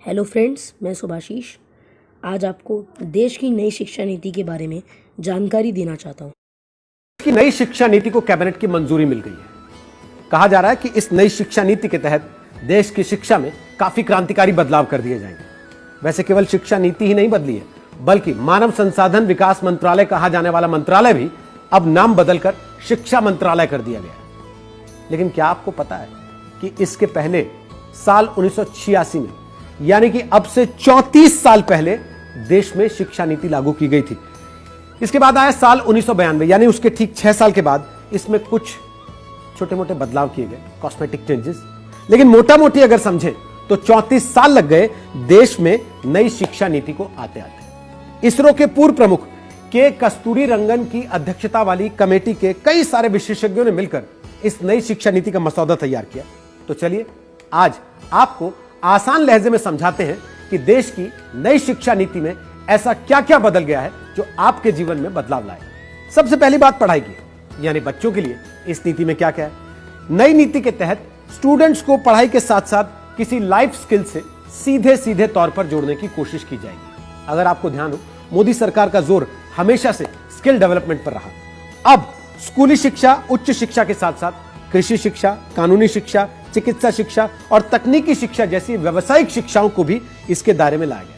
Hello friends, मैं सुभाशीष आज आपको देश की नई शिक्षा नीति के बारे में जानकारी देना चाहता हूँ। की नई शिक्षा नीति को कैबिनेट की मंजूरी मिल गई है। कहा जा रहा है कि इस नई शिक्षा नीति के तहत देश की शिक्षा में काफी क्रांतिकारी बदलाव कर दिए जाएंगे। वैसे केवल शिक्षा नीति ही नहीं बदली है, बल्कि मानव संसाधन विकास मंत्रालय कहा जाने वाला मंत्रालय भी अब नाम बदलकर शिक्षा मंत्रालय कर दिया गया है। लेकिन क्या आपको पता है कि इसके पहले साल 1986 में, यानी कि अब से 34 साल पहले देश में शिक्षा नीति लागू की गई थी। इसके बाद आया साल 1992, यानी उसके ठीक 6 साल के बाद इसमें कुछ छोटे मोटे बदलाव किए गए, कॉस्मेटिक चेंजेस। लेकिन मोटा मोटी अगर समझें तो 34 साल लग गए देश में नई शिक्षा नीति को आते आते। इसरो के पूर्व प्रमुख के कस्तूरी रंगन की अध्यक्षता वाली कमेटी के कई सारे विशेषज्ञों ने मिलकर इस नई शिक्षा नीति का मसौदा तैयार किया। तो चलिए आज आपको आसान लहजे में समझाते हैं कि देश की नई शिक्षा नीति में ऐसा क्या क्या बदल गया है जो आपके जीवन में बदलाव लाए। सबसे पहली बात पढ़ाई की, यानी बच्चों के लिए इस नीति में क्या क्या है। नई नीति के तहत स्टूडेंट्स को पढ़ाई के साथ साथ किसी लाइफ स्किल से सीधे सीधे तौर पर जोड़ने की कोशिश की जाएगी। अगर आपको ध्यान हो, मोदी सरकार का जोर हमेशा से स्किल डेवलपमेंट पर रहा। अब स्कूली शिक्षा, उच्च शिक्षा के साथ साथ कृषि शिक्षा, कानूनी शिक्षा, चिकित्सा शिक्षा और तकनीकी शिक्षा जैसी व्यावसायिक शिक्षाओं को भी इसके दायरे में लाया गया।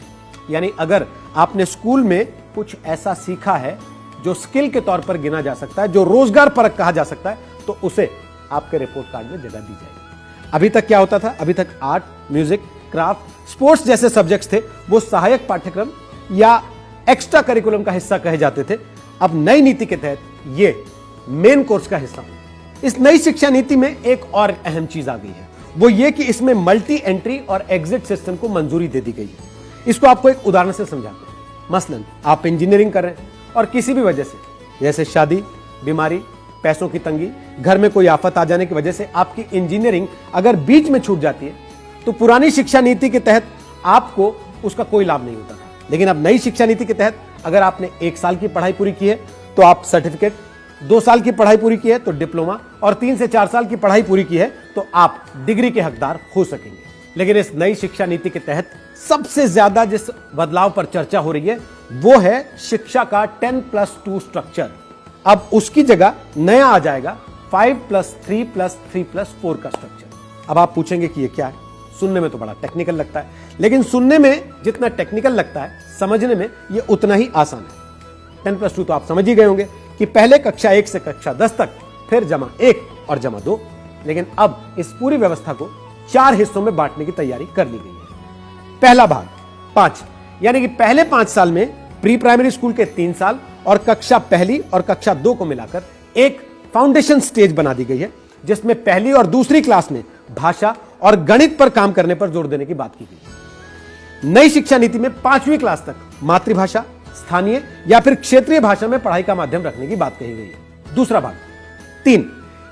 यानी अगर आपने स्कूल में कुछ ऐसा सीखा है जो स्किल के तौर पर गिना जा सकता है, जो रोजगार परक कहा जा सकता है, तो उसे आपके रिपोर्ट कार्ड में जगह दी जाएगी। अभी तक क्या होता था? अभी तक आर्ट, म्यूजिक, क्राफ्ट, स्पोर्ट्स जैसे सब्जेक्ट्स थे, वो सहायक पाठ्यक्रम या एक्स्ट्रा करिकुलम का हिस्सा कहे जाते थे। अब नई नीति के तहत ये मेन कोर्स का हिस्सा होंगे। इस नई शिक्षा नीति में एक और अहम चीज आ गई है, वो ये कि इसमें मल्टी एंट्री और एग्जिट सिस्टम को मंजूरी दे दी गई है। इसको आपको एक उदाहरण से समझाते हैं। मसलन आप इंजीनियरिंग कर रहे हैं और किसी भी वजह से, जैसे शादी, बीमारी, पैसों की तंगी, घर में कोई आफत आ जाने की वजह से आपकी इंजीनियरिंग अगर बीच में छूट जाती है, तो पुरानी शिक्षा नीति के तहत आपको उसका कोई लाभ नहीं होता था। लेकिन अब नई शिक्षा नीति के तहत अगर आपने 1 साल की पढ़ाई पूरी की है तो आप सर्टिफिकेट, 2 साल की पढ़ाई पूरी की है तो डिप्लोमा, और 3 से 4 साल की पढ़ाई पूरी की है तो आप डिग्री के हकदार हो सकेंगे। लेकिन इस नई शिक्षा नीति के तहत सबसे ज्यादा जिस बदलाव पर चर्चा हो रही है वो है शिक्षा का 10+2 स्ट्रक्चर। अब उसकी जगह नया आ जाएगा 5+3+3+4 का स्ट्रक्चर। अब आप पूछेंगे कि ये क्या है? सुनने में तो बड़ा टेक्निकल लगता है, लेकिन सुनने में जितना टेक्निकल लगता है, समझने में ये उतना ही आसान है। 10+2 तो आप समझ ही गए होंगे कि पहले कक्षा 1 से कक्षा 10 तक, फिर जमा 1 और जमा 2। लेकिन अब इस पूरी व्यवस्था को 4 हिस्सों में बांटने की तैयारी कर ली गई है। पहला भाग 5, यानी कि पहले 5 साल में प्री प्राइमरी स्कूल के 3 साल और कक्षा 1 और कक्षा 2 को मिलाकर एक फाउंडेशन स्टेज बना दी गई है, जिसमें पहली और दूसरी क्लास में भाषा और गणित पर काम करने पर जोर देने की बात की गई। नई शिक्षा नीति में 5वीं क्लास तक मातृभाषा, स्थानीय या फिर क्षेत्रीय भाषा में पढ़ाई का माध्यम रखने की बात कही गई है। दूसरा भाग 3,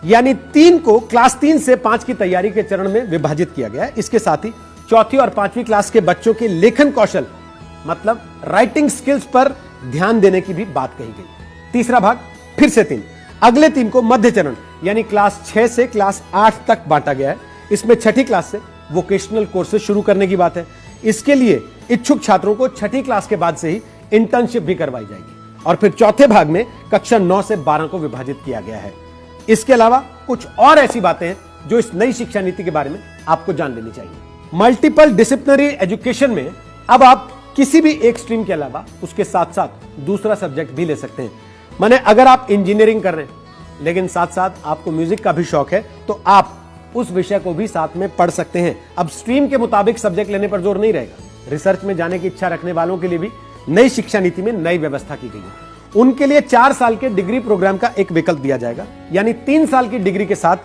यानी 3 को क्लास 3 से 5 की तैयारी के चरण में विभाजित किया गया है। इसके साथ ही 4वीं और 5वीं क्लास के बच्चों के लेखन कौशल, मतलब राइटिंग स्किल्स पर ध्यान देने की भी बात कही गई। तीसरा भाग फिर से 3, अगले 3 को मध्य चरण यानी क्लास 6 से क्लास 8 तक बांटा गया है। इसमें 6ठी क्लास से वोकेशनल कोर्सेज शुरू करने की बात है। इसके लिए इच्छुक छात्रों को 6ठी क्लास के बाद से ही इंटर्नशिप भी करवाई जाएगी। और फिर चौथे भाग में कक्षा 9 से 12 को विभाजित किया गया है। इसके अलावा कुछ और ऐसी बातें हैं जो इस नई शिक्षा नीति के बारे में आपको जान लेनी चाहिए। मल्टीपल डिसिप्लिनरी एजुकेशन में अब आप किसी भी एक स्ट्रीम के अलावा उसके साथ साथ दूसरा सब्जेक्ट भी ले सकते हैं। माने अगर आप इंजीनियरिंग कर रहे हैं लेकिन साथ साथ आपको म्यूजिक का भी शौक है, तो आप उस विषय को भी साथ में पढ़ सकते हैं। अब स्ट्रीम के मुताबिक सब्जेक्ट लेने पर जोर नहीं रहेगा। रिसर्च में जाने की इच्छा रखने वालों के लिए भी नई शिक्षा नीति में नई व्यवस्था की गई है। उनके लिए 4 साल के डिग्री प्रोग्राम का एक विकल्प दिया जाएगा, यानी 3 साल की डिग्री के साथ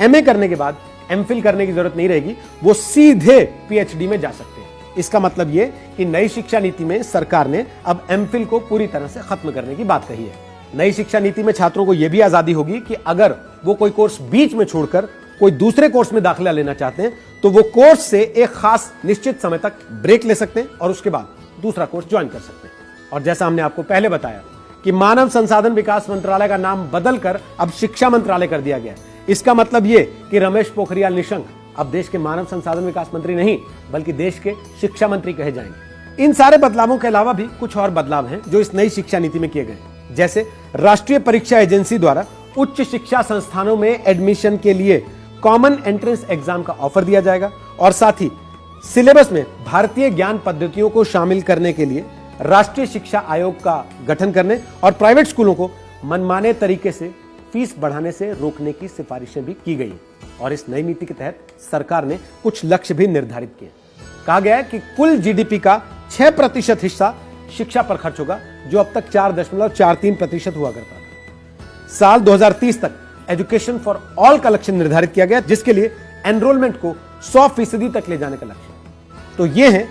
एमए करने के बाद एमफिल करने की जरूरत नहीं रहेगी, वो सीधे पीएचडी में जा सकते हैं। इसका मतलब ये कि नई शिक्षा नीति में सरकार ने अब एमफिल को पूरी तरह से खत्म करने की बात कही है। नई शिक्षा नीति में छात्रों को यह भी आजादी होगी कि अगर वो कोई कोर्स बीच में छोड़कर कोई दूसरे कोर्स में दाखिला लेना चाहते हैं तो वो कोर्स से एक खास निश्चित समय तक ब्रेक ले सकते हैं और उसके बाद दूसरा कोर्स ज्वाइन कर सकते हैं। और जैसा हमने आपको पहले बताया कि मानव संसाधन विकास मंत्रालय का नाम बदलकर अब शिक्षा मंत्रालय कर दिया गया है। इसका मतलब ये कि रमेश पोखरियाल निशंक अब देश के मानव संसाधन विकास मंत्री नहीं बल्कि देश के शिक्षा मंत्री कहे जाएंगे। इन सारे बदलावों के अलावा भी कुछ और बदलाव हैं जो इस नई शिक्षा नीति में किए गए, जैसे राष्ट्रीय परीक्षा एजेंसी द्वारा उच्च शिक्षा संस्थानों में एडमिशन के लिए कॉमन एंट्रेंस एग्जाम का ऑफर दिया जाएगा और साथ ही सिलेबस में भारतीय ज्ञान पद्धतियों को शामिल करने के लिए राष्ट्रीय शिक्षा आयोग का गठन करने और प्राइवेट स्कूलों को मनमाने तरीके से फीस बढ़ाने से रोकने की सिफारिशें भी की गई। और इस नई नीति के तहत सरकार ने कुछ लक्ष्य भी निर्धारित किए। कहा गया है कि कुल जीडीपी का 6% हिस्सा शिक्षा पर खर्च होगा, जो अब तक 4.43% हुआ करता था। साल 2030 तक एजुकेशन फॉर ऑल का लक्ष्य निर्धारित किया गया, जिसके लिए एनरोलमेंट को 100% तक ले जाने का लक्ष्य है। तो ये है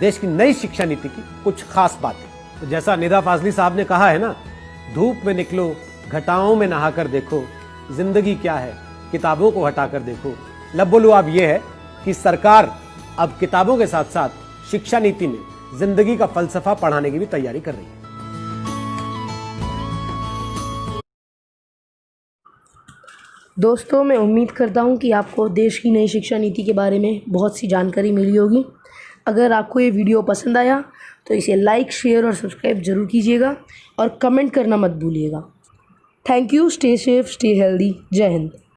देश की नई शिक्षा नीति की कुछ खास बातें। तो जैसा निदा फाजली साहब ने कहा है ना, धूप में निकलो घटाओं में नहाकर देखो, जिंदगी क्या है किताबों को हटाकर देखो। लब्बोलू अब यह है कि सरकार अब किताबों के साथ साथ शिक्षा नीति में जिंदगी का फलसफा पढ़ाने की भी तैयारी कर रही है। दोस्तों, मैं उम्मीद करता हूँ कि आपको देश की नई शिक्षा नीति के बारे में बहुत सी जानकारी मिली होगी। अगर आपको ये वीडियो पसंद आया तो इसे लाइक, शेयर और सब्सक्राइब जरूर कीजिएगा और कमेंट करना मत भूलिएगा। Thank you. Stay safe, stay healthy. जय हिंद।